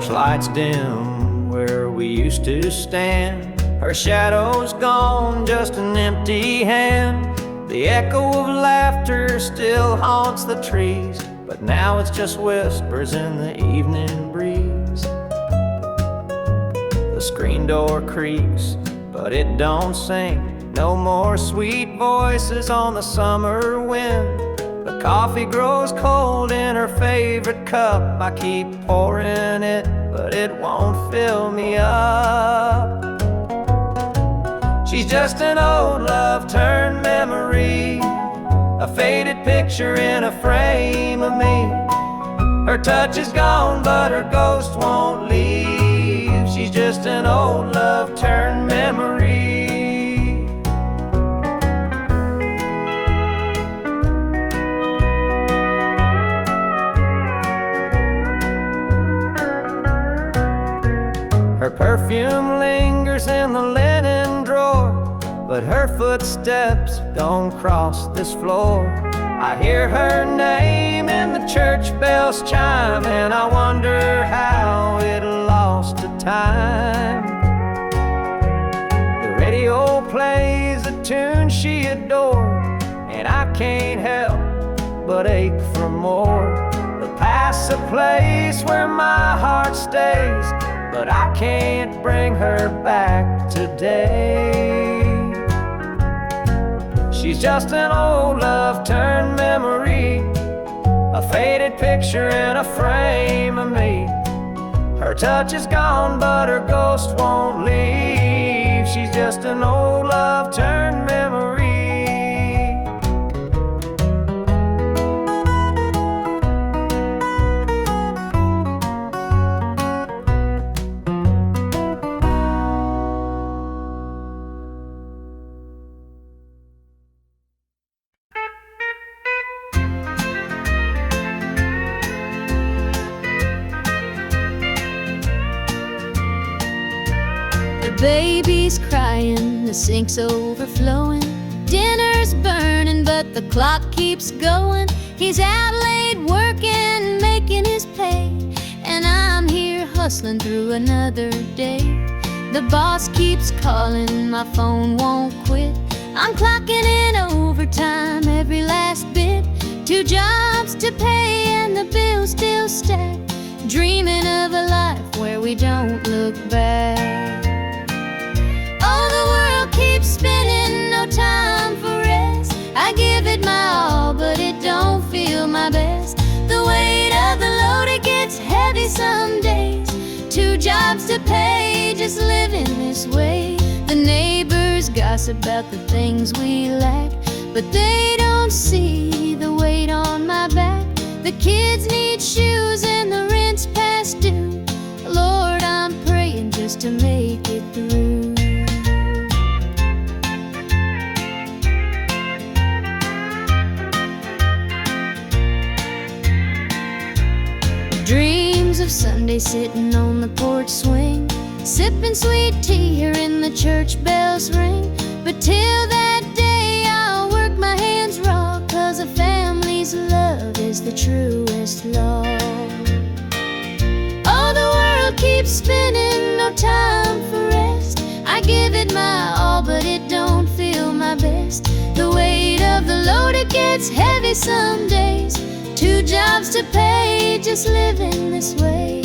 porch lights dim where we used to stand. Her shadow's gone, just an empty hand. The echo of laughter still haunts the trees, but now it's just whispers in the evening breeze. The screen door creaks, but it don't sing. No more sweet voices on the summer wind. The coffee grows cold in her favorite cup. I keep pouring it, but it won't fill me up. She's just an old love turned memory, a faded picture in a frame of me. Her touch is gone, but her ghost won't leave. She's just an old love turned memory. Her perfume lingers in the linen drawer, but her footsteps don't cross this floor. I hear her name in the church bells chime, and I wonder how it lost to time. The radio plays a tune she adored, and I can't help but ache for more. The past's a place where my heart stays, but I can't bring her back today. She's just an old love turned memory, a faded picture in a frame of me. Her touch is gone, but her ghost won't leave. She's just an old love turned memory. Baby's crying, the sink's overflowing. Dinner's burning, but the clock keeps going. He's out late working, making his pay, and I'm here hustling through another day. The boss keeps calling, my phone won't quit. I'm clocking in overtime every last bit. 2 jobs to pay and the bills still stack. Dreaming of a life where we don't look back. Keeps spinning, no time for rest. I give it my all, but it don't feel my best. The weight of the load, it gets heavy some days. 2 jobs to pay, just living this way. The neighbors gossip about the things we lack, but they don't see the weight on my back. The kids need shoes and the rent's past due. Lord, I'm praying just to make it through. Dreams of Sunday sitting on the porch swing, sipping sweet tea, hearing the church bells ring. But till that day I'll work my hands raw, 'cause a family's love is the truest law. Oh, the world keeps spinning, no time for rest. I give it my all, but it don't feel my best. The weight of the load, it gets heavy some days. 2 jobs to pay, just living this way.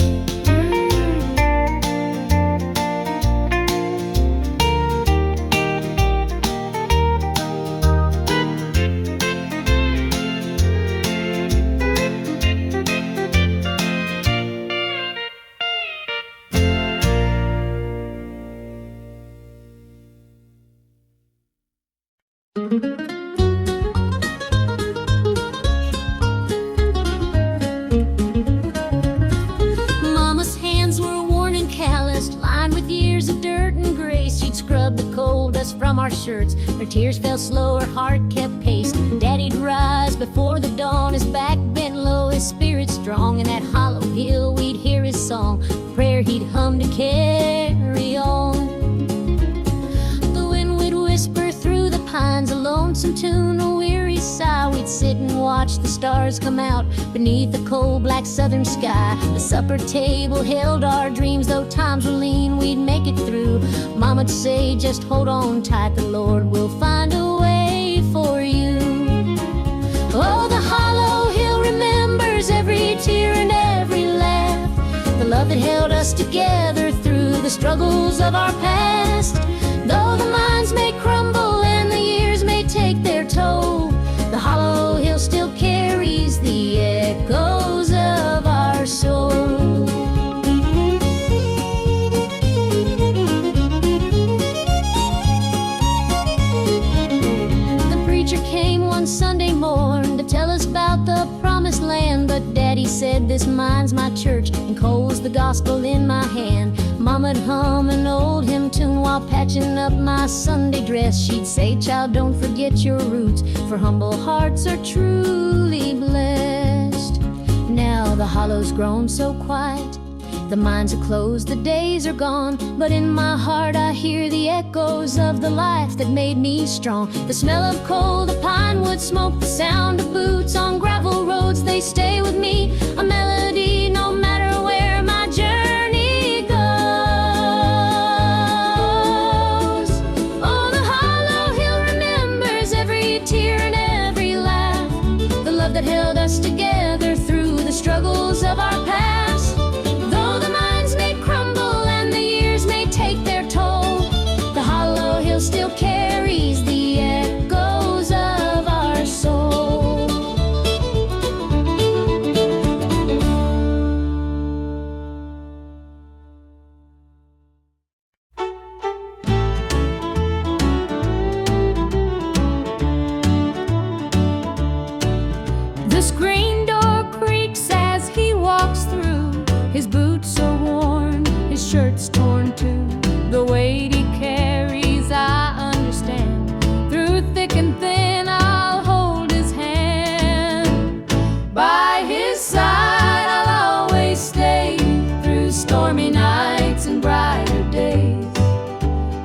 Mama's hands were worn and calloused, lined with years of dirt and grace. She'd scrub the coal dust from our shirts. Her tears fell slow, her heart kept pace. Daddy'd rise before the dawn, his back bent low, his spirit strong. In that hollow hill we'd hear his song, prayer he'd hum to carry on. The wind would whisper through the pines, a lonesome tune, a weary sigh, we'd sit and watch the stars come out beneath the cold black southern sky. The supper table held our dreams, though times were lean, we'd make it through. Mama'd say, just hold on tight, the Lord will find a way for you. Oh, the hollow hill remembers every tear and every laugh, the love that held us together through the struggles of our past. Though the minds may crumble and the years may take their toll, the hollow hill still carries the echoes of our soul. The preacher came one Sunday morn to tell us about the promised land, but Daddy said, this mine's my church and Cole's the gospel in my hand. Mama'd hum an old hymn tune while patching up my Sunday dress. She'd say, child, don't forget your roots, for humble hearts are truly blessed. Now the hollow's grown so quiet, the mines are closed, the days are gone, but in my heart I hear the echoes of the life that made me strong. The smell of coal, the pine wood smoke, the sound of boots on gravel roads, they stay with me, a melody no matter where my journey goes. Oh, the hollow hill remembers every tear and every laugh, the love that held us together through the struggles of our past. Though the minds may crumble and the years may take their toll, the hollow hill still carries the echoes of our soul. The screen door creaks as he walks through. His boots are worn, his shirt's torn too. The weight he carries, I understand. Through thick and thin, I'll hold his hand. By his side, I'll always stay through stormy nights and brighter days.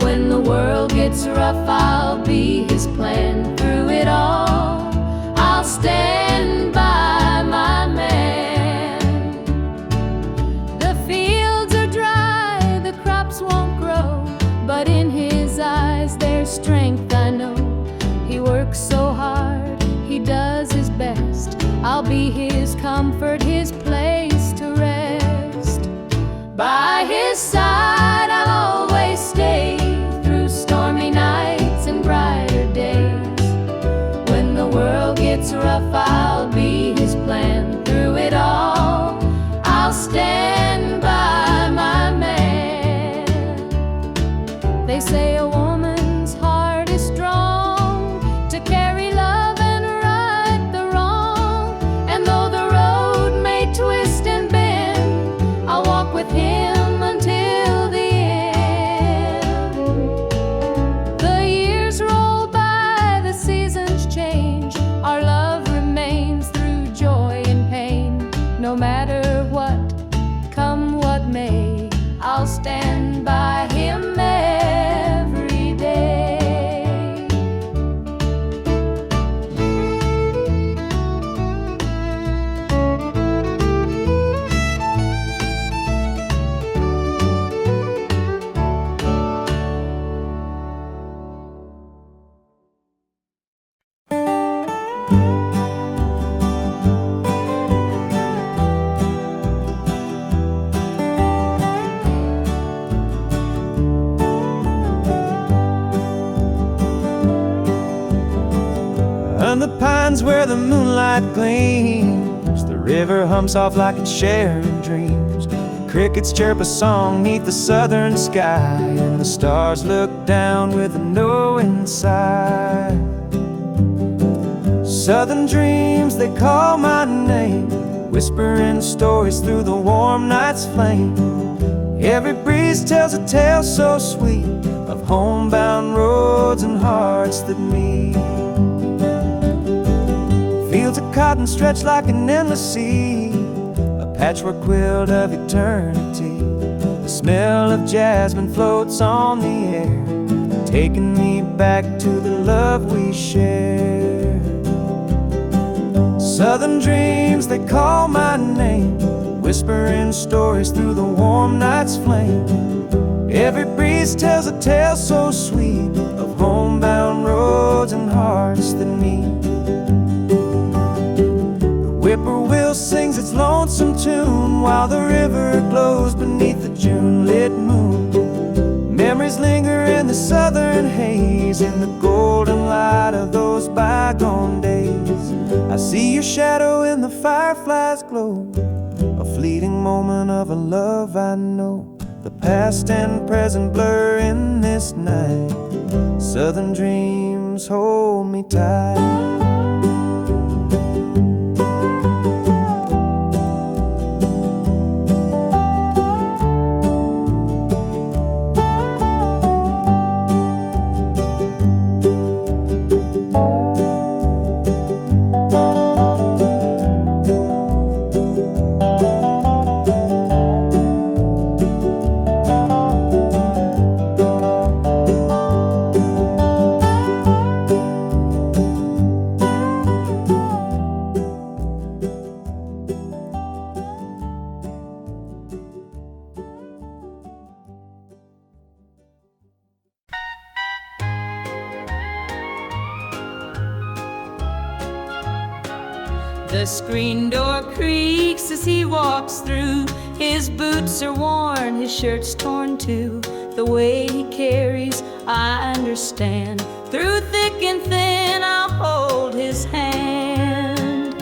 When the world gets rough, I'll be his plan. Through it all, I'll stand by my man. The fields are dry, the crops won't grow, but in his eyes there's strength, I know. He works so hard, he does his best. I'll be his comfort, his place to rest. By his side I'll always stay through stormy nights and brighter days. When the world gets rough, I'll be his plan. Through it all, I'll stand by my man. They say a woman's heart is strong to carry love and right the wrong. And though the road may twist and bend, I'll walk with him until the end. The years roll by, the seasons change, our love remains through joy and pain. No matter what, come what may, I'll stand by him every day. And the pines where the moonlight gleams, the river hums off like it's sharing dreams. Crickets chirp a song neath the southern sky, and the stars look down with a knowing sigh. Southern dreams, they call my name, whispering stories through the warm night's flame. Every breeze tells a tale so sweet of homebound roads and hearts that meet. Fields of cotton stretch like an endless sea, a patchwork quilt of eternity. The smell of jasmine floats on the air, taking me back to the love we shared. Southern dreams, they call my name, whispering stories through the warm night's flame. Every breeze tells a tale so sweet of homebound roads and hearts that meet. The whippoorwill sings its lonesome tune while the river glows beneath the June-lit moon. Memories linger in the southern haze, in the golden light of those bygone days. I see your shadow in the firefly's glow, a fleeting moment of a love I know. The past and present blur in this night. Southern dreams hold me tight. The screen door creaks as he walks through. His boots are worn, his shirt's torn too. The way he carries, I understand. Through thick and thin, I'll hold his hand.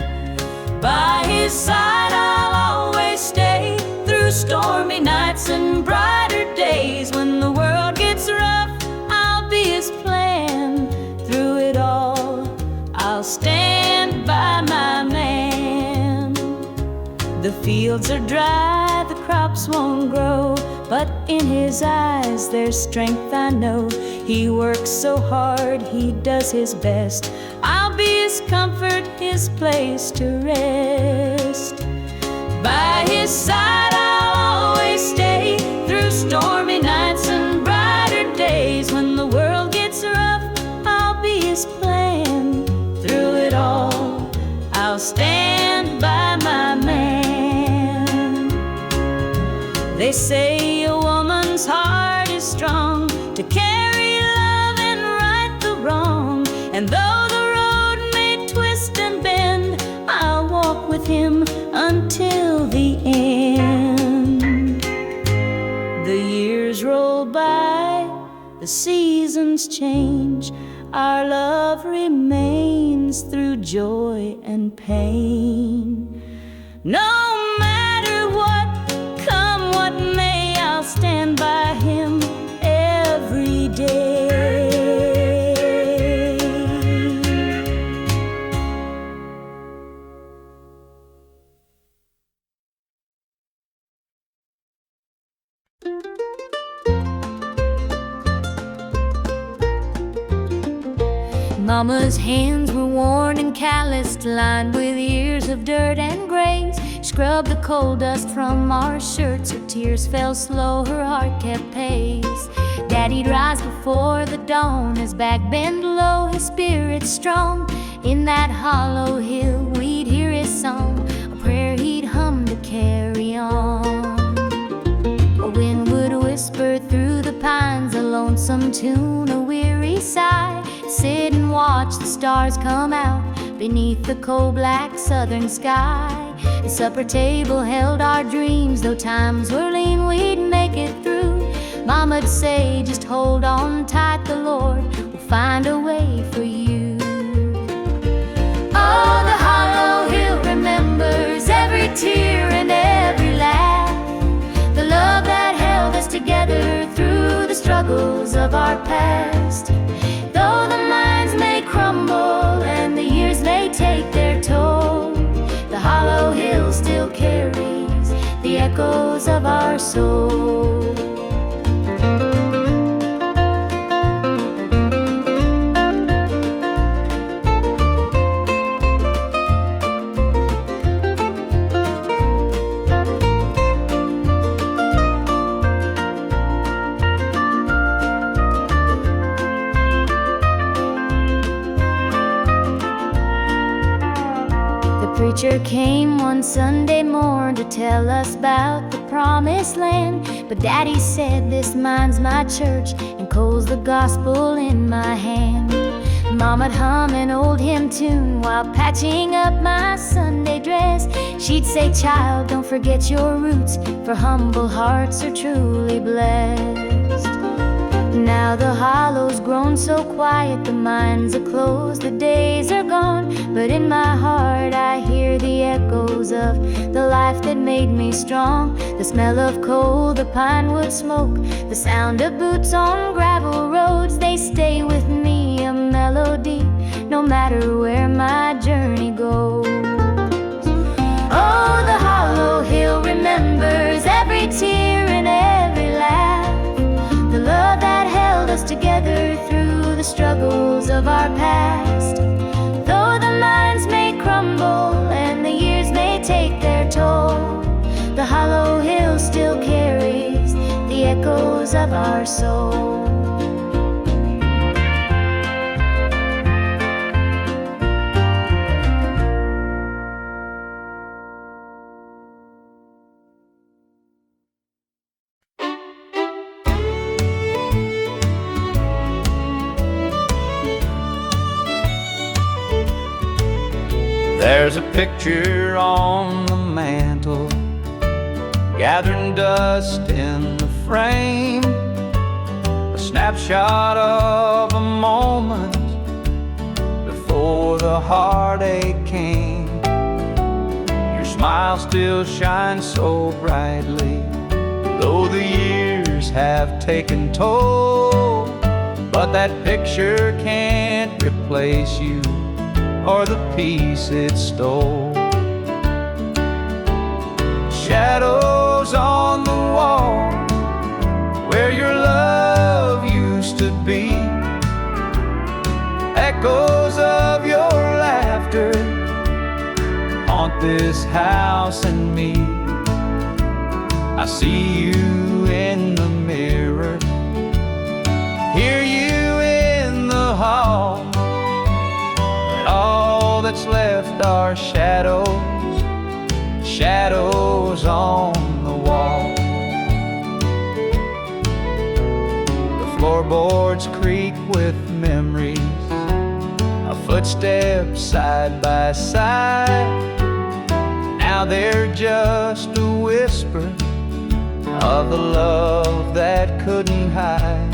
By his side, I'll always stay. Through stormy nights and brighter days. When the world gets rough, I'll be his plan. Through it all, I'll stand by my man. The fields are dry, the crops won't grow, but in his eyes there's strength, I know. He works so hard, he does his best. I'll be his comfort, his place to rest. By his side I'll always stay. Through stormy nights and brighter days. When the world gets rough, I'll be his plan. Through it all, I'll stand by my man. They say a woman's heart is strong to carry love and right the wrong. And though the road may twist and bend, I'll walk with him until the end. The years roll by, the seasons change. Our love remains through joy and pain. No matter what, come what may, I'll stand by him every day. Mama's hands were worn and calloused, lined with years of dirt and grace. Scrubbed the coal dust from our shirts, her tears fell slow, her heart kept pace. Daddy'd rise before the dawn, his back bent low, his spirit strong. In that hollow hill we'd hear his song, a prayer he'd hum to carry on. A wind would whisper through the pines, a lonesome tune, a weary sigh. Sit and watch the stars come out beneath the coal-black southern sky. The supper table held our dreams, though times were lean, we'd make it through. Mama'd say, just hold on tight, the Lord will find a way for you. Oh, the hollow hill remembers every tear and every laugh, the love that held us together through the struggles of our past. Though the minds may crumble and the years may take their toll, the hollow hill still carries the echoes of our soul. Preacher came one Sunday morn to tell us about the promised land. But Daddy said, this mine's my church, and Cole's the gospel in my hand. Mama'd hum an old hymn tune while patching up my Sunday dress. She'd say, child, don't forget your roots, for humble hearts are truly blessed. Now the hollow's grown so quiet, the mines are closed, the days are gone. But in my heart I hear the echoes of the life that made me strong. The smell of coal, the pine wood smoke, the sound of boots on gravel roads, they stay with me, a melody, no matter where my journey goes. Oh, the hollow hill remembers every tear and every laugh, the love that held us together through the struggles of our past. Though the mines may crumble and the years may take their toll, the hollow hill still carries the echoes of our soul. There's a picture on the mantle, gathering dust in the frame, a snapshot of a moment before the heartache came. Your smile still shines so brightly, though the years have taken toll. But that picture can't replace you or the peace it stole. Shadows on the wall where your love used to be, echoes of your laughter haunt this house and me. I see you in the mirror, hear you in the hall. All that's left are shadows, shadows on the wall. The floorboards creak with memories, a footstep side by side. Now they're just a whisper of the love that couldn't hide.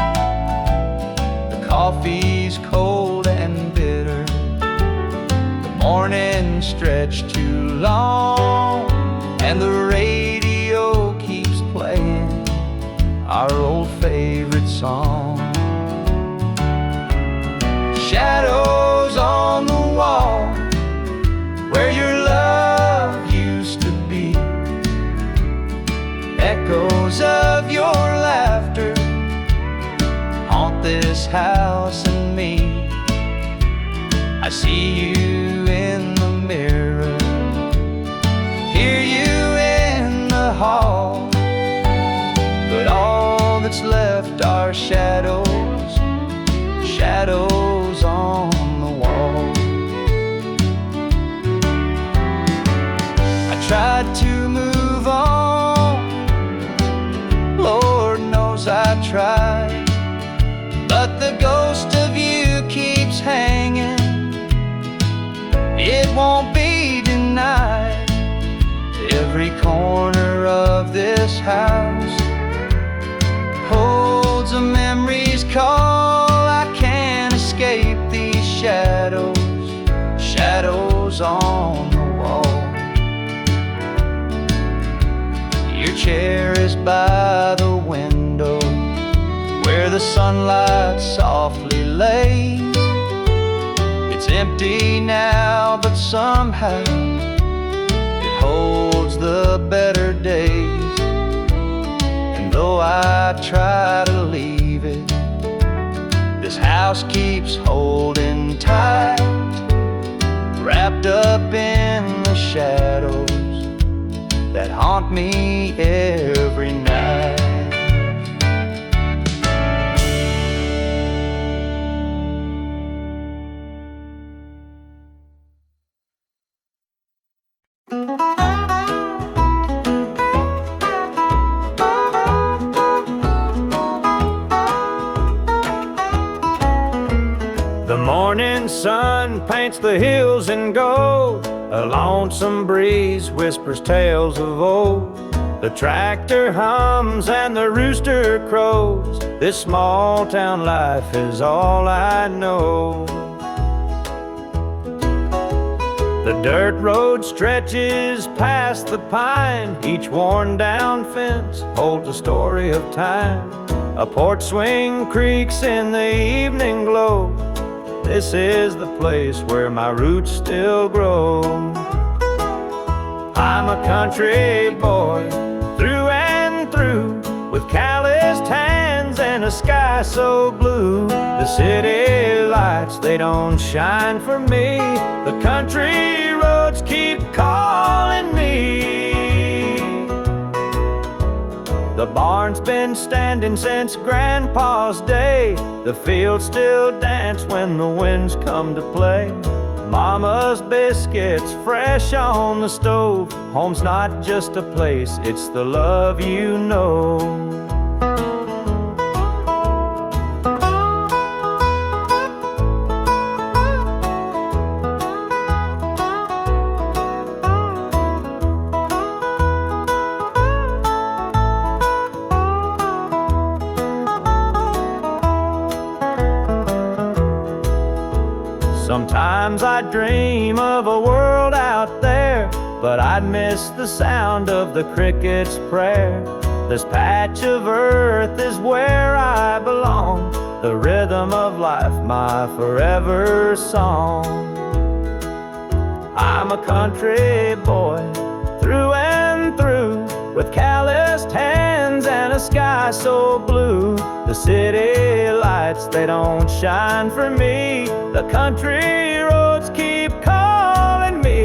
The coffee's cold and bitter, morning stretched too long, and the radio keeps playing our old favorite song. Shadows on the wall where your love used to be, echoes of your laughter haunt this house and me. I see you in the mirror, hear you in the hall. But all that's left are shadows, shadows on the wall. I tried to move on, Lord knows I tried, but the ghost of you keeps hanging. It won't be denied. Every corner of this house holds a memory's call. I can't escape these shadows, shadows on the wall. Your chair is by the window where the sunlight softly lays. It's empty now, but somehow it holds the better days. And though I try to leave it, this house keeps holding tight, wrapped up in the shadows that haunt me every night. The morning sun paints the hills in gold. A lonesome breeze whispers tales of old. The tractor hums and the rooster crows. This small town life is all I know. The dirt road stretches past the pine. Each worn down fence holds a story of time. A porch swing creaks in the evening glow. This is the place where my roots still grow. I'm a country boy, through and through, with calloused hands and a sky so blue. The city lights, they don't shine for me. The country roads keep calling me. The barn's been standing since Grandpa's day. The fields still dance when the winds come to play. Mama's biscuits fresh on the stove. Home's not just a place, it's the love you know. Sometimes I dream of a world out there, but I'd miss the sound of the cricket's prayer. This patch of earth is where I belong, the rhythm of life, my forever song. I'm a country boy, through and through, with calloused hands and a sky so blue. The city lights, they don't shine for me. The country roads keep calling me.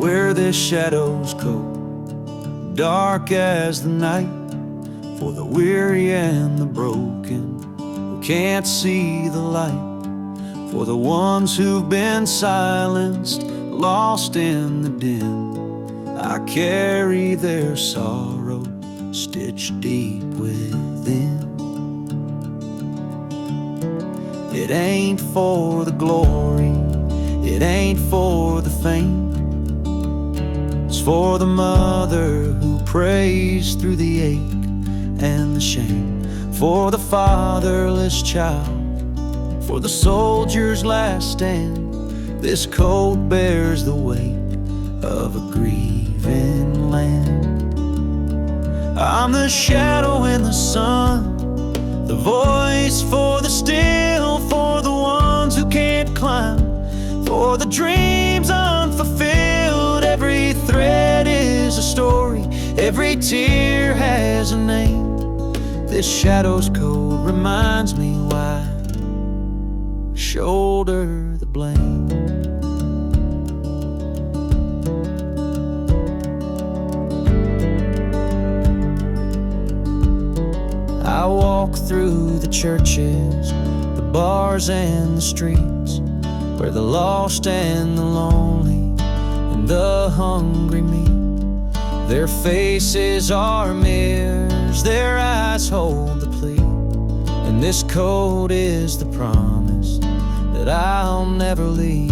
Where the shadows go, dark as the night, for the weary and the broken who can't see the light, for the ones who've been silenced, lost in the din. I carry their sorrow stitched deep within. It ain't for the glory, it ain't for the fame. It's for the mother who prays through the ache and the shame, for the fatherless child, for the soldier's last stand. This coat bears the weight of a grieving land. I'm the shadow in the sun, the voice for the still, for the ones who can't climb, for the dreams unfulfilled. Every thread is a story, every tear has a name. This shadow's code reminds me why I shoulder the blame. I walk through the churches, the bars and the streets, where the lost and the lonely and the hungry meet. Their faces are mirrors, their eyes hold the plea, and this code is the promise that I'll never leave.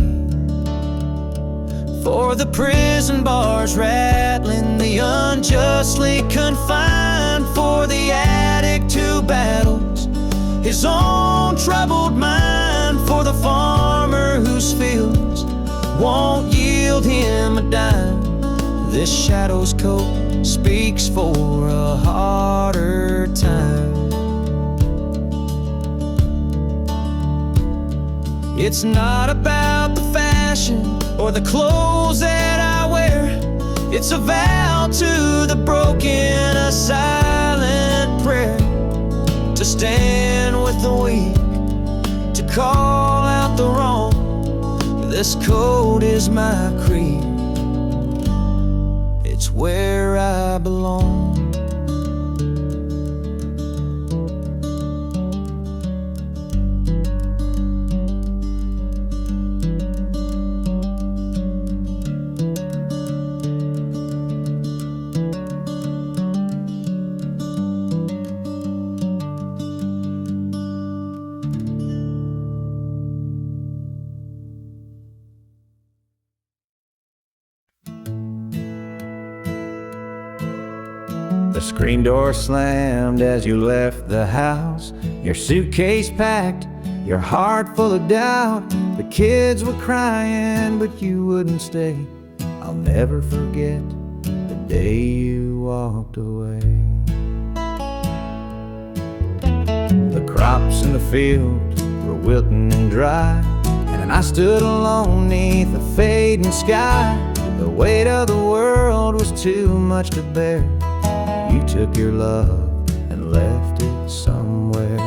For the prison bars rattling, the unjustly confined, for the addict who battles his own troubled mind, for the farmer whose fields won't yield him a dime. This shadow's coat speaks for a harder time. It's not about the fashion or the clothes that I wear. It's a vow to the broken, a silent prayer, to stand with the weak, to call out the wrong. This coat is my creed. It's where I belong. The screen door slammed as you left the house, your suitcase packed, your heart full of doubt. The kids were crying, but you wouldn't stay. I'll never forget the day you walked away. The crops in the field were wilting and dry, and I stood alone neath the fading sky. The weight of the world was too much to bear. You took your love and left it somewhere.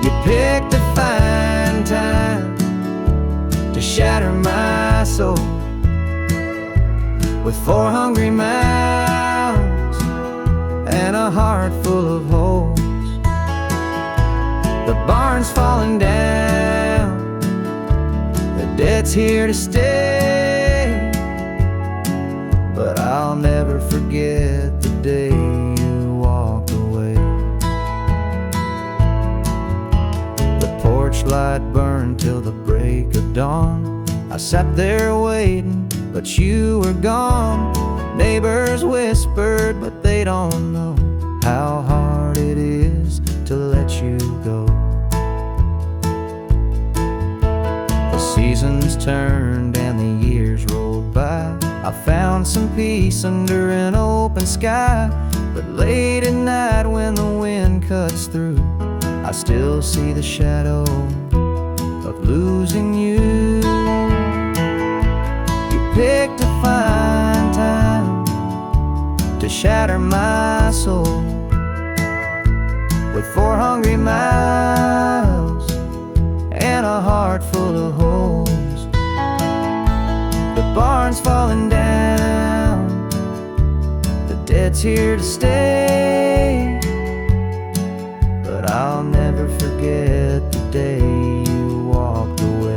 You picked a fine time to shatter my soul with 4 hungry mouths and a heart full of holes. The barn's falling down, the debt's here to stay, but I'll never forget the day you walked away. The porch light burned till the break of dawn. I sat there waiting, but you were gone. Neighbors whispered, but they don't know how hard it is to let you go. The seasons turned and the years rolled by. I found some peace under an open sky, but late at night when the wind cuts through, I still see the shadow of losing you. You picked a fine time to shatter my soul with 4 hungry mouths and a heart full of holes. The barn's falling down, the debt's here to stay, but I'll never forget the day you walked away.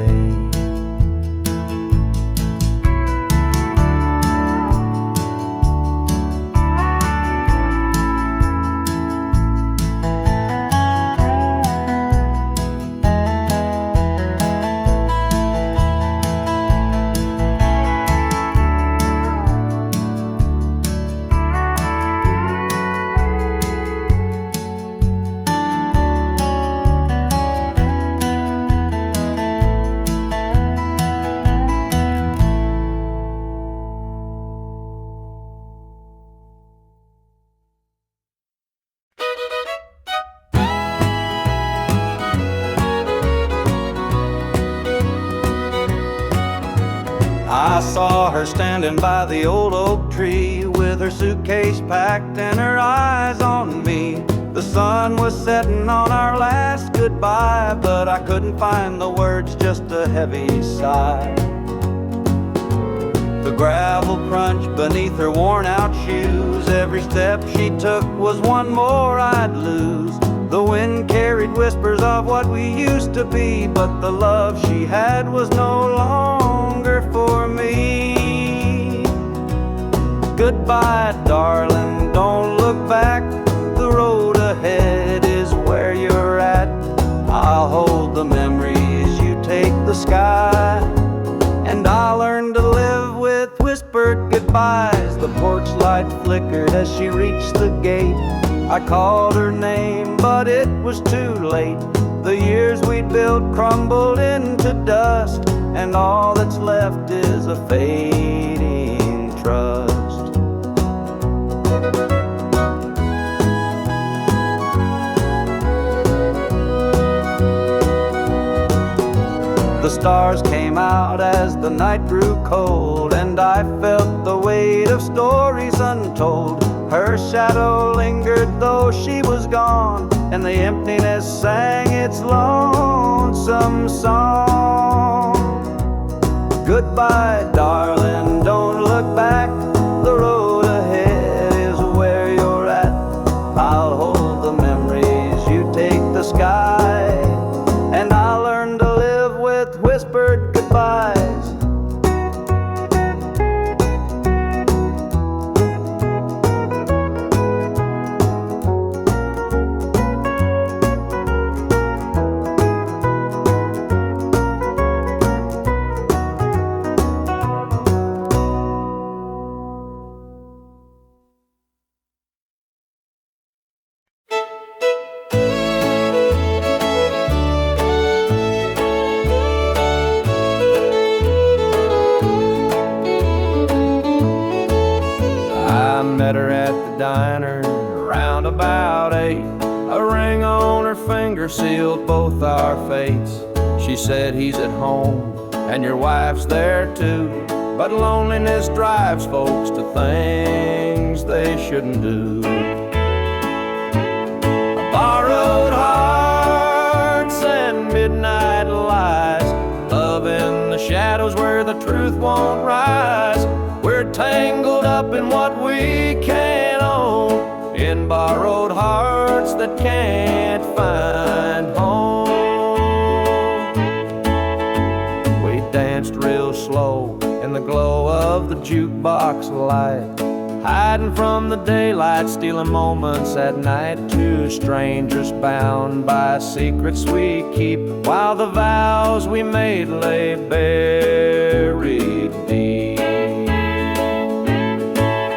I saw her standing by the old oak tree with her suitcase packed and her eyes on me. The sun was setting on our last goodbye, but I couldn't find the words, just a heavy sigh. The gravel crunched beneath her worn out shoes. Every step she took was one more I'd lose. The wind carried whispers of what we used to be, but the love she had was no longer for me. Goodbye, darling, don't look back. The road ahead is where you're at. I'll hold the memories, you take the sky, and I'll learn to live with whispered goodbyes. The porch light flickered as she reached the gate. I called her name, but it was too late. The years we'd built crumbled into dust, and all that's left is a fading trust. The stars came out as the night grew cold, and I felt the weight of stories untold. Her shadow lingered though she was gone, and the emptiness sang its welcome song. Goodbye, darling, don't look back. The road ahead is where you're at. I'll hold the memories, you take the sky, and I'll learn to live with whispered goodbyes. I met her at the diner around about 8. A ring on her finger sealed both our fates. She said he's at home and your wife's there too, but loneliness drives folks to things they shouldn't do. Borrowed hearts and midnight lies, love in the shadows where the truth won't rise. We're tangled up in what we can't own, in borrowed hearts that can't find home. We danced real slow in the glow of the jukebox light, hiding from the daylight, stealing moments at night. Two strangers bound by secrets we keep, while the vows we made lay buried deep.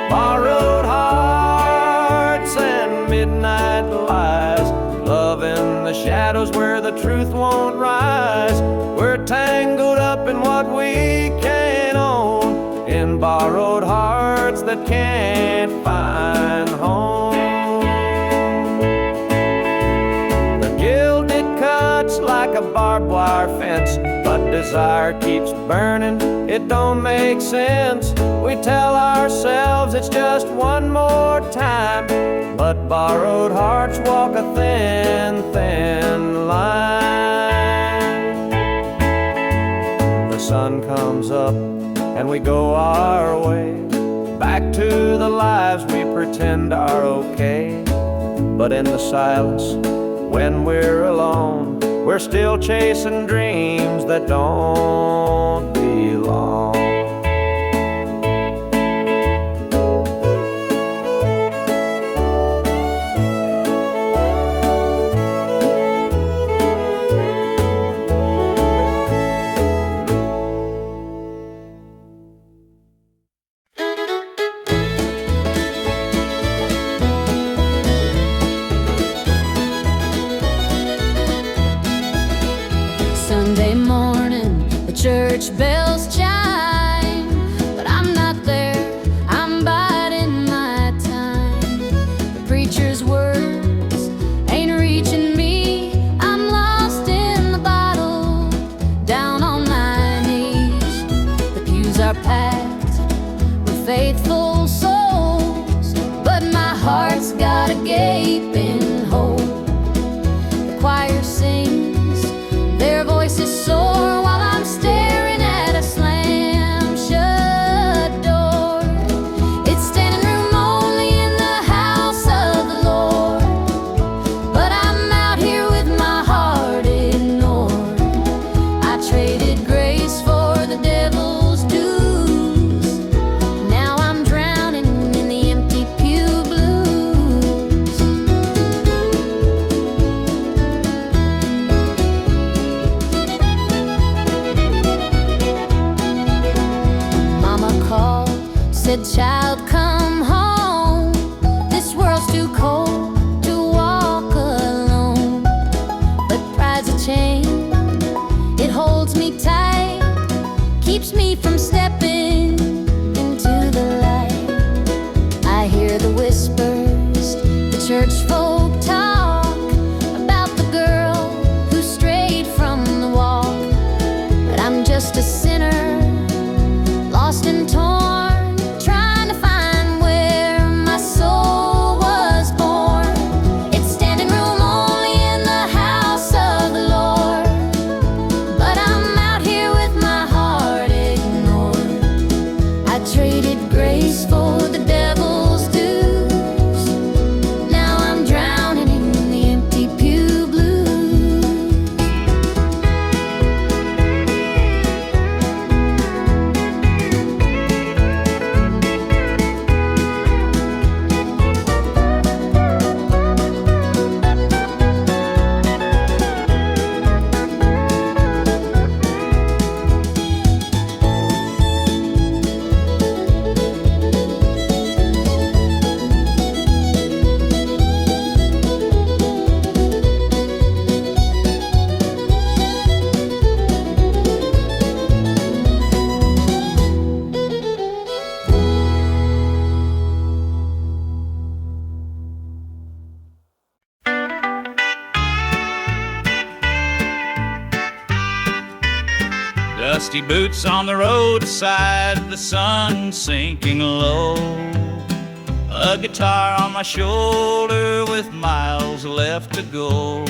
Borrowed hearts and midnight lies, love in the shadows where the truth won't rise. We're tangled up in what we can't own, in borrowed hearts that can't find home. The gilded cuts like a barbed wire fence, but desire keeps burning, it don't make sense. We tell ourselves it's just one more time, but borrowed hearts walk a thin, thin line. The sun comes up and we go our way, back to the lives we pretend are okay. But in the silence, when we're alone, we're still chasing dreams that don't belong. Sunday morning, the church bells chime, but I'm not there, I'm biding my time. The preacher's words ain't reaching me, I'm lost in the bottle, down on my knees. The pews are packed with faithful souls, but my heart's got a gaping hole. The choir sings, their voices soar, while I'm staring at a slam-shut door. It's standing room only in the house of the Lord, but I'm out here with my heart ignored. I traded grace for the devil's dues. Now I'm drowning in the empty Pew Blues. Mama called, said, "Child, come home. This world's too cold to walk alone." But pride's a chain, it holds me tight, keeps me from stepping into the light. I hear the whispers, the church folk talk about the girl who strayed from the walk. But I'm just a sinner, lost and torn, trying to find where my soul was born. It's standing room only in the house of the Lord, Dusty boots on the roadside, the sun sinking low. A guitar on my shoulder with miles left to go.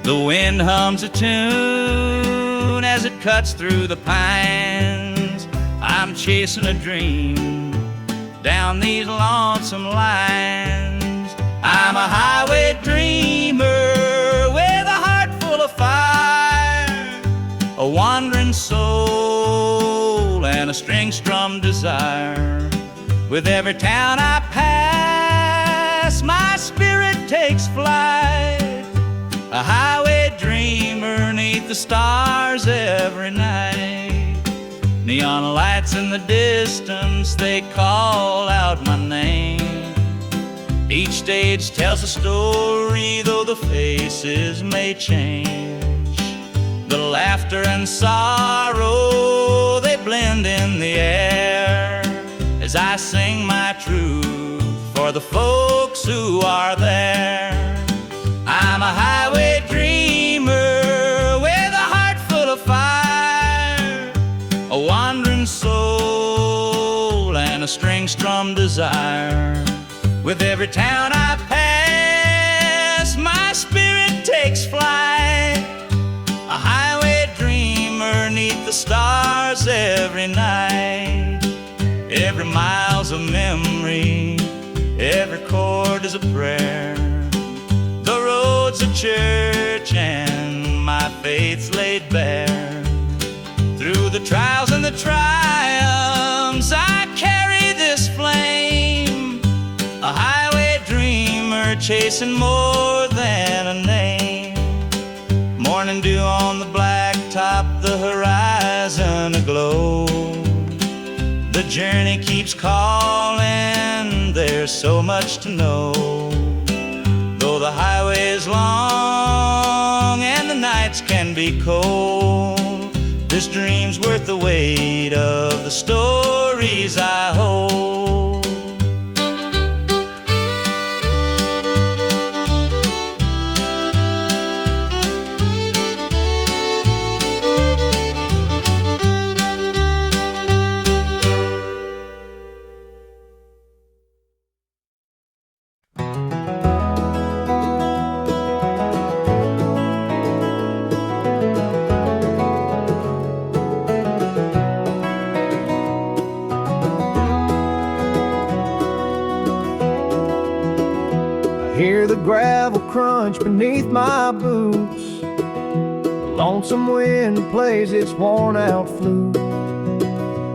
The wind hums a tune as it cuts through the pines. I'm chasing a dream down these lonesome lines. I'm a highway dreamer with a heart full of fire, a wandering soul and a string-strummed desire. With every town I pass, my spirit takes flight, a highway dreamer 'neath the stars every night. Neon lights in the distance, they call out my name. Each stage tells a story, though the faces may change. The laughter and sorrow, they blend in the air as I sing my truth for the folks who are there. I'm a highway dreamer with a heart full of fire, a wandering soul and a string-strummed desire. With every town I pass, my spirit takes flight, a highway dreamer 'neath the stars every night. Every mile's a memory, every chord is a prayer. The road's a church and my faith's laid bare. Through the trials and the triumphs, I carry this flame, a highway dreamer chasing more than a name. Morning dew on the blacktop, the horizon aglow. The journey keeps calling, there's so much to know. Though the highway is long and the nights can be cold, this dream's worth the weight of the stories I hold. Hear the gravel crunch beneath my boots. The lonesome wind plays its worn-out flute.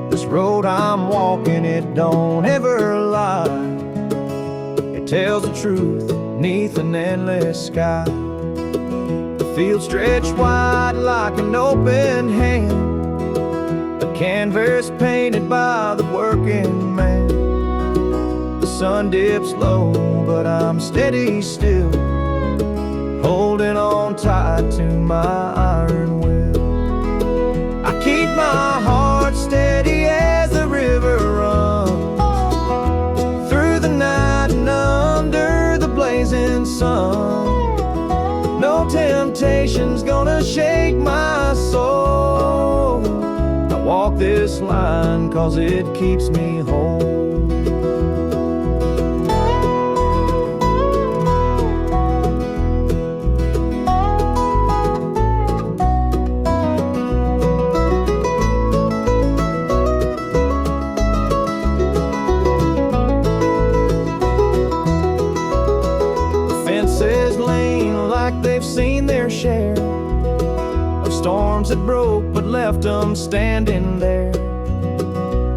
This road I'm walking, it don't ever lie. It tells the truth beneath an endless sky. The field stretched wide like an open hand, a canvas painted by the working man. The sun dips low, but I'm steady still, holding on tight to my iron will. I keep my heart steady as the river runs through the night and under the blazing sun. No temptation's gonna shake my soul. I walk this line 'cause it keeps me whole. They've seen their share of storms that broke but left them standing there.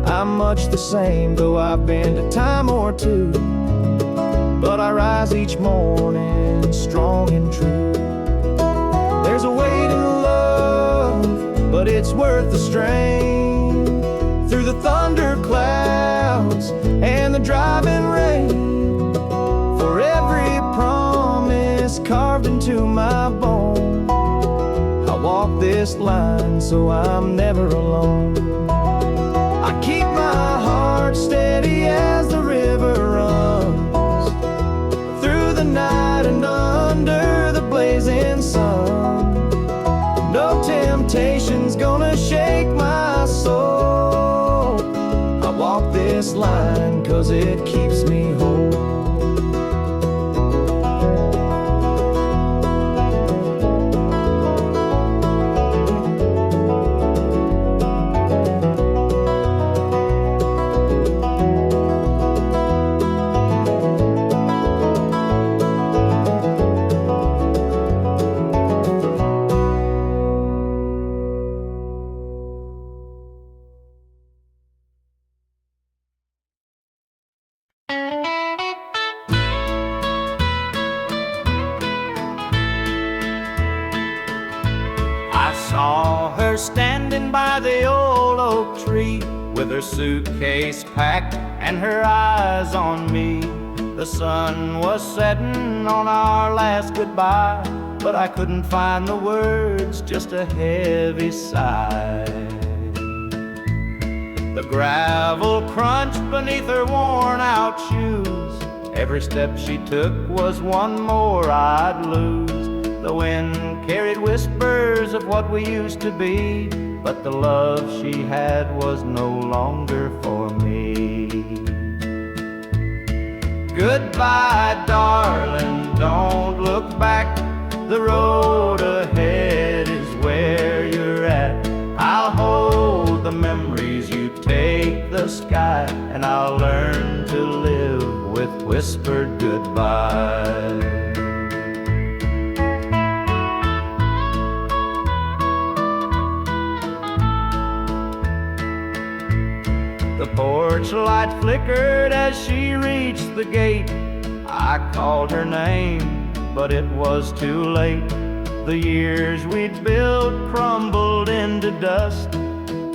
I'm much the same, though I've been a time or two, but I rise each morning strong and true. There's a weight in love, but it's worth the strain. Through the thunder clouds and the driving rain, for every promise carved into my bone, I walk this line so I'm never alone. I keep my heart steady as the river runs through the night and under the blazing sun. No temptation's gonna standing by the old oak tree, with her suitcase packed and her eyes on me. The sun was setting on our last goodbye, but I couldn't find the words, just a heavy sigh. The gravel crunched beneath her worn-out shoes. Every step she took was one more I'd lose. The wind carried whispers of what we used to be, but the love she had was no longer for me. Goodbye, darling, don't look back. The road ahead is where you're at. I'll hold the memories, you take the sky, and I'll learn to live with whispered goodbye. The porch light flickered as she reached the gate. I called her name, but it was too late. The years we'd built crumbled into dust,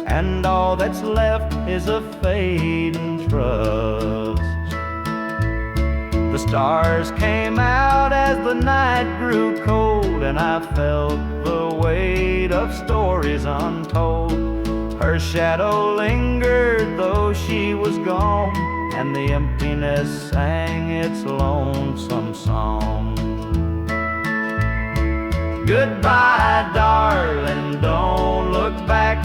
and all that's left is a fading trust. The stars came out as the night grew cold, and I felt the weight of stories untold. Her shadow lingered though she was gone, and the emptiness sang its lonesome song. Goodbye, darling, don't look back.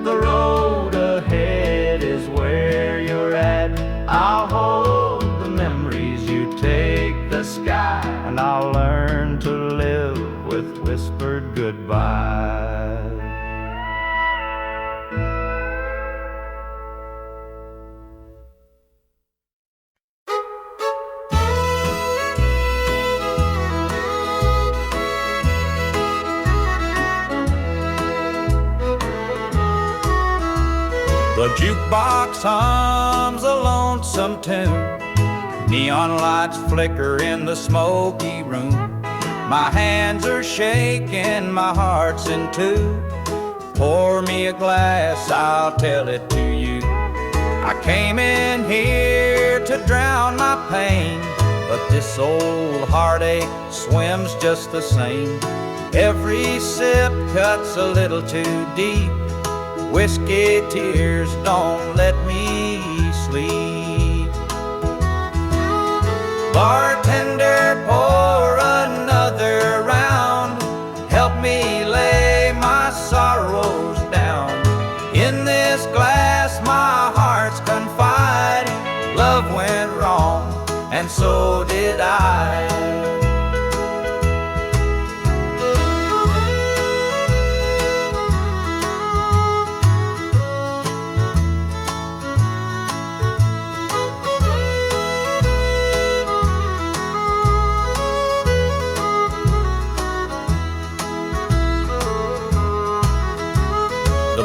The road ahead is where you're at. I'll hold the memories, you take the sky, and I'll learn to live with whispered goodbye. The jukebox hums a lonesome tune. Neon lights flicker in the smoky room. My hands are shaking, my heart's in two. Pour me a glass, I'll tell it to you. I came in here to drown my pain, but this old heartache swims just the same. Every sip cuts a little too deep. Whiskey tears don't let me sleep. Bartender, pour another round. Help me lay my sorrows down. In this glass my heart's confide. Love went wrong, and so did I.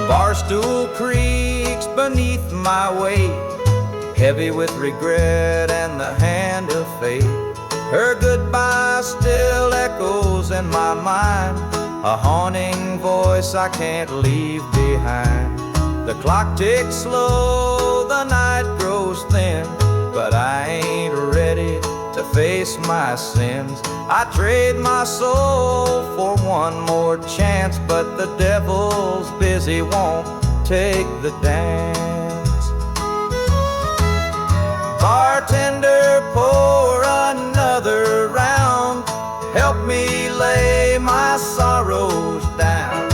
Barstool creaks beneath my weight, heavy with regret and the hand of fate. Her goodbye still echoes in my mind, a haunting voice I can't leave behind. The clock ticks slow, the night grows thin, but I ain't ready to face my sins. I trade my soul for one more chance, but the devil's busy, won't take the dance. Bartender, pour another round. Help me lay my sorrows down.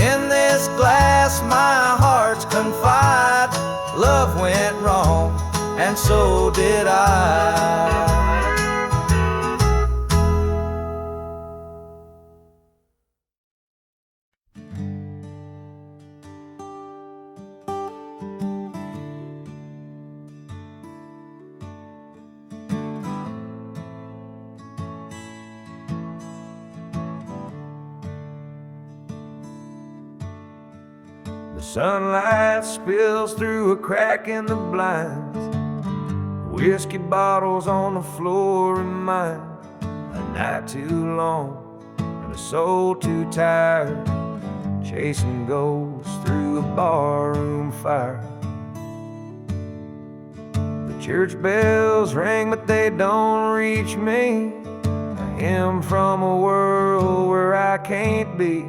In this glass my heart's confide. Love went wrong, and so did I. The sunlight spills through a crack in the blinds. Whiskey bottles on the floor remind a night too long and a soul too tired to chasing ghosts through a barroom fire. The church bells ring, but they don't reach me. A hymn from a world where I can't be.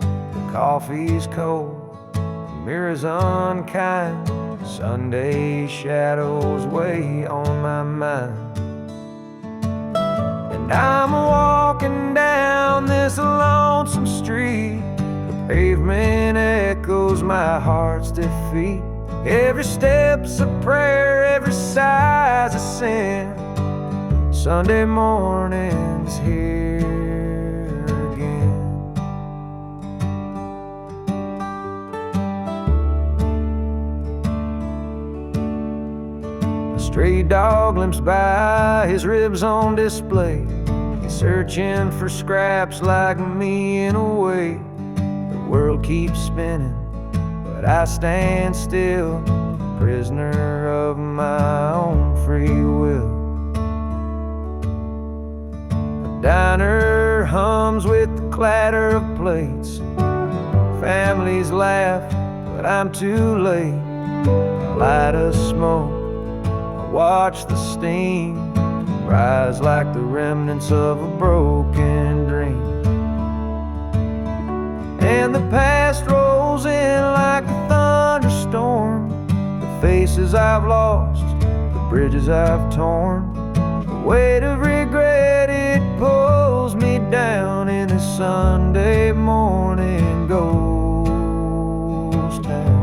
The coffee's cold, the mirror's unkind. Sunday shadows weigh on my mind. And I'm walking down this lonesome street. The pavement echoes my heart's defeat. Every step's a prayer, every sigh's a sin. Sunday morning's here again. A stray dog limps by, his ribs on display. He's searching for scraps like me in a way. The world keeps spinning, but I stand still, prisoner of my own free will. The diner hums with the clatter of plates. Families laugh, but I'm too late. A light of smoke, I watch the steam rise like the remnants of a broken dream. And the past rolls in like a thunderstorm. The faces I've lost, the bridges I've torn. The weight of regret, it pulls me down in this Sunday morning ghost town.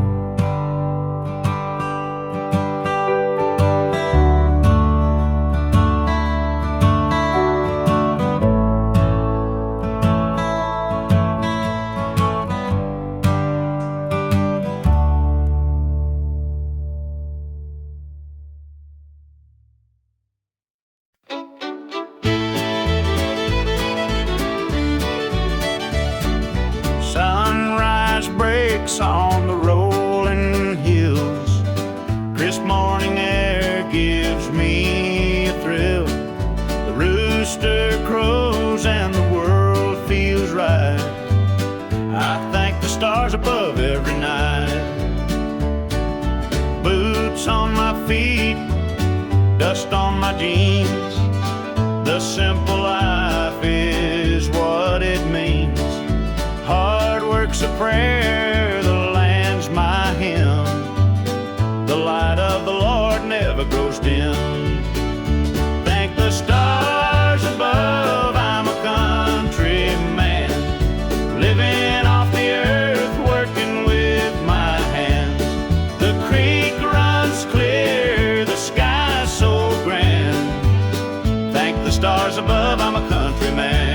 On the rolling hills, crisp morning air gives me a thrill. The rooster crows and the world feels right. I thank the stars above every night. Boots on my feet, dust on my jeans. The simple life is what it means. Hard work's a prayer, the land's my hymn. The light of the Lord never grows dim. Thank the stars above, I'm a country man, living off the earth, working with my hands. The creek runs clear, the sky's so grand. Thank the stars above, I'm a country man.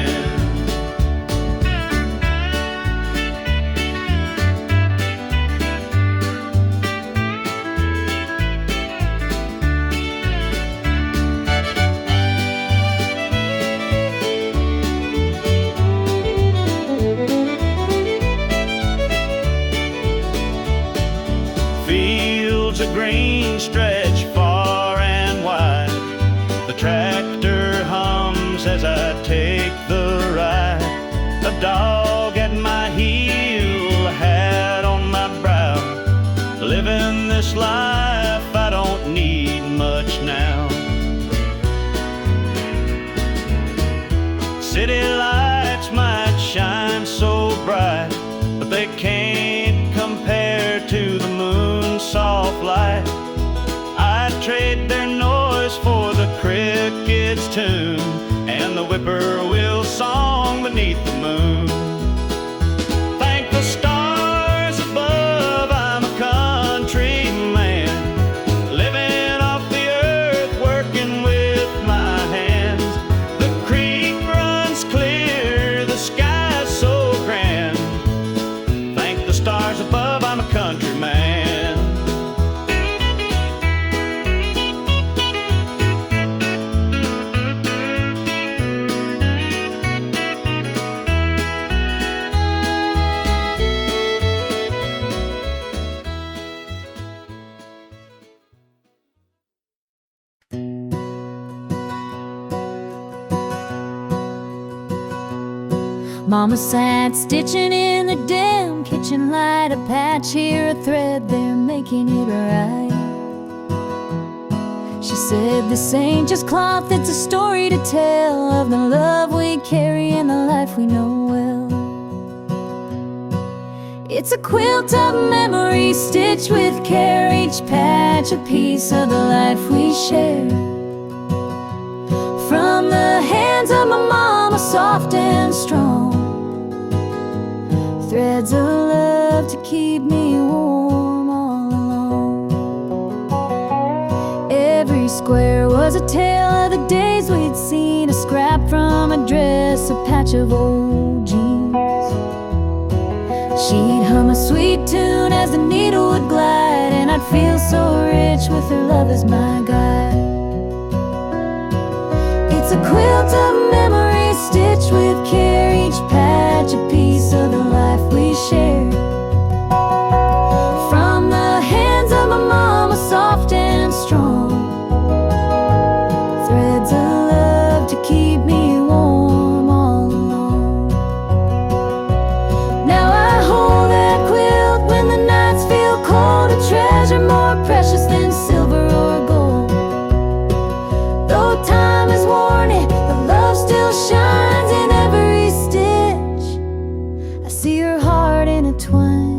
Green stretch far and wide. The tractor hums as I take the ride. A dog at my heel, a hat on my brow. Living this life, I don't need much now. City lights might shine so bright, but they can't compare to the moon's soft light. I'd trade their noise for the cricket's tune and the whippoorwill song beneath the moon. Thank the stars above, I'm a country man, living off the earth, working with my hands. The creek runs clear, the sky's so grand. Thank the stars above, I'm a country man. Mama sat stitching in the dim home kitchen light, a patch here, a thread there, making it right. She said, this ain't just cloth, it's a story to tell of the love we carry and the life we know well. It's a quilt of memories stitched with care, each patch a piece of the life we share. From the hands of my mama, soft and strong, threads of love to keep me warm all along. Every square was a tale of the days we'd seen, a scrap from a dress, a patch of old jeans. She'd hum a sweet tune as the needle would glide, and I'd feel so rich with her love as my guide. It's a quilt of memories stitched with care, each patch a piece of the life we share. From the hands of my mama, soft and strong, threads of love to keep me warm all along. Now I hold that quilt when the nights feel cold, a treasure more precious than silver or gold. Though time has worn it, the love still shines in every stitch. I see her heart intertwined.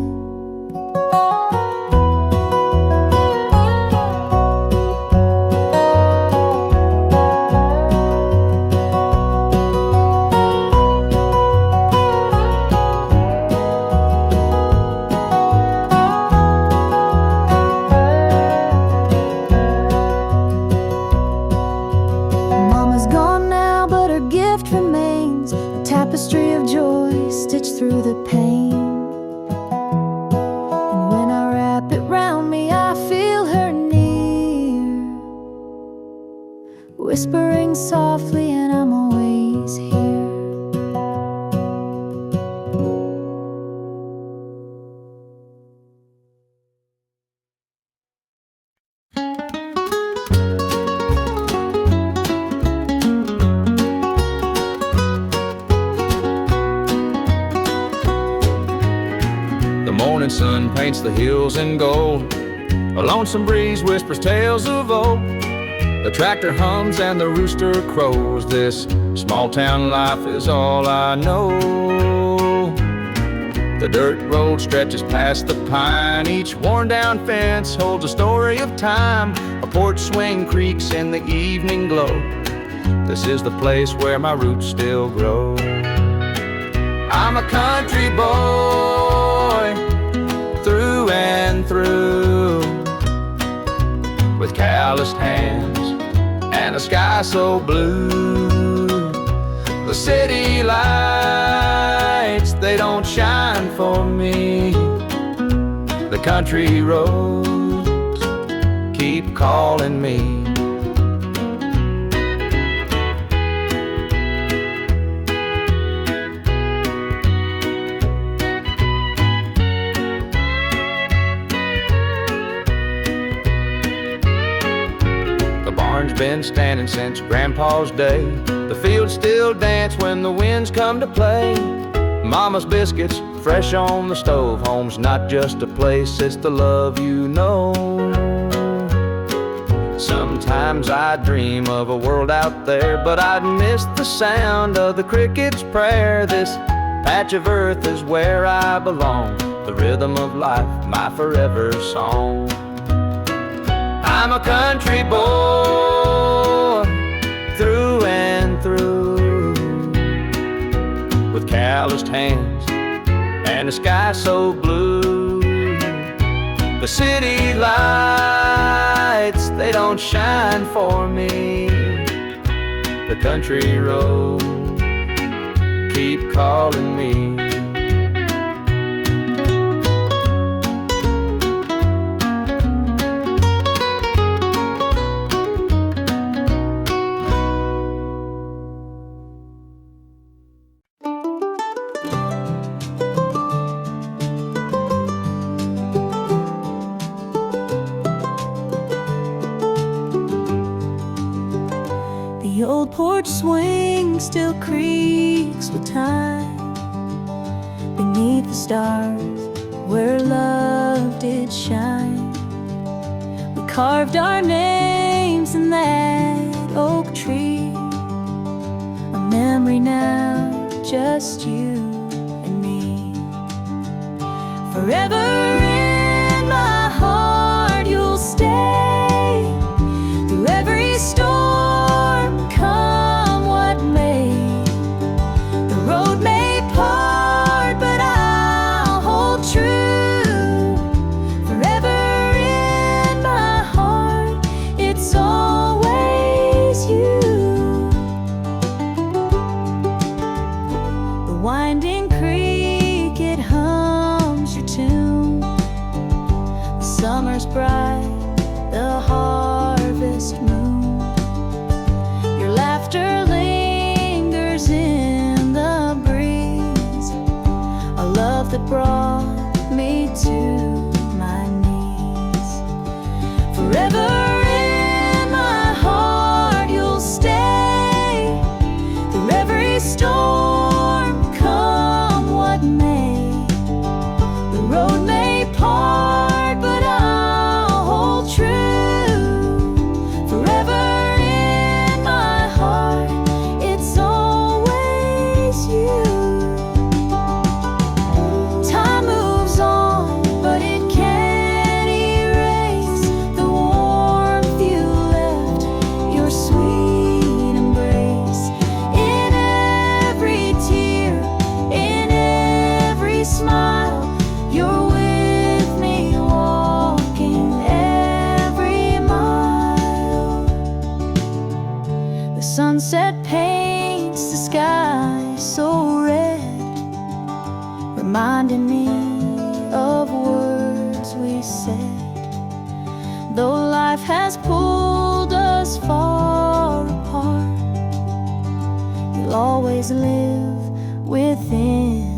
Mama's gone now, but her gift remains, a tapestry of joy stitched through the pain. And when I wrap it round me, I feel her near, whispering softly, and I'm always here. The morning sun paints the hills in gold, a lonesome breeze whispers tales of old. The tractor hums and the rooster crows, this small town life is all I know. The dirt road stretches past the pine, each worn down fence holds a story of time. A porch swing creaks in the evening glow, this is the place where my roots still grow. I'm a country boy, through and through, with calloused hands and a sky so blue. The city lights, they don't shine for me. The country roads keep calling me. Been standing since Grandpa's day. The fields still dance when the winds come to play. Mama's biscuits fresh on the stove. Home's not just a place, it's the love you know. Sometimes I dream of a world out there, but I'd miss the sound of the cricket's prayer. This patch of earth is where I belong, the rhythm of life, my forever song. I'm a country boy, through and through, with calloused hands and a sky so blue. The city lights, they don't shine for me. The country roads keep calling me. The old porch swing still creaks with time beneath the stars where love did shine. We carved our names in that oak tree, a memory now, just you and me. Forever in my heart you'll stay, through every storm, come what may. The road may part, but I'll hold true. Forever in my heart, it's always you. The winding creek, it hums your tune. The summer's bright, the harvest moon. Your laughter lingers in the breeze, a love that brought me to my knees. Forever in my heart you'll stay, through every storm, come what may. The road may part, but I'll hold true. Forever in my heart, it's always you. Time moves on, but it can't erase the warmth you left, your sweet embrace. In every tear, in every smile, you're with me, walking every mile. The sunset paints the sky so red, reminding me of words we said. Though life has pulled us far apart, you'll always live within